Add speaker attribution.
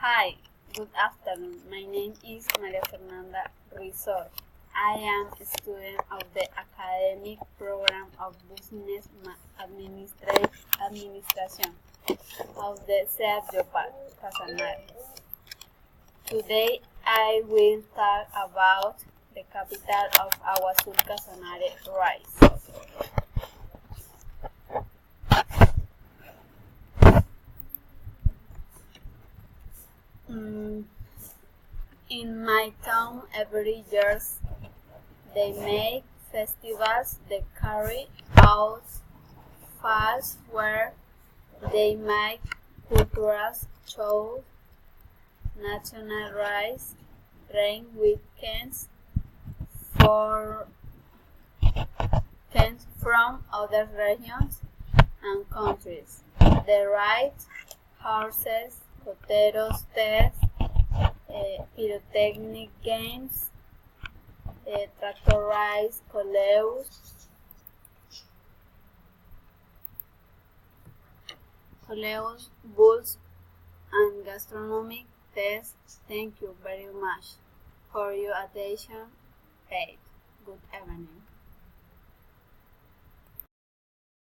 Speaker 1: Hi, good afternoon. My name is Maria Fernanda Rizor. I am a student of the academic program of Business Administration of the Sergio Casanare. Today I will talk about the capital of aguazul casanare rice. In my town, every year they make festivals. They carry out fairs where they make cultural shows, national rice, rain weekends for kids from other regions and countries. They ride horses, coteros, tests, pyrotechnic games, tractor rides, coleos, bulls, and gastronomic tests. Thank you very much for your attention. Paid. Good evening.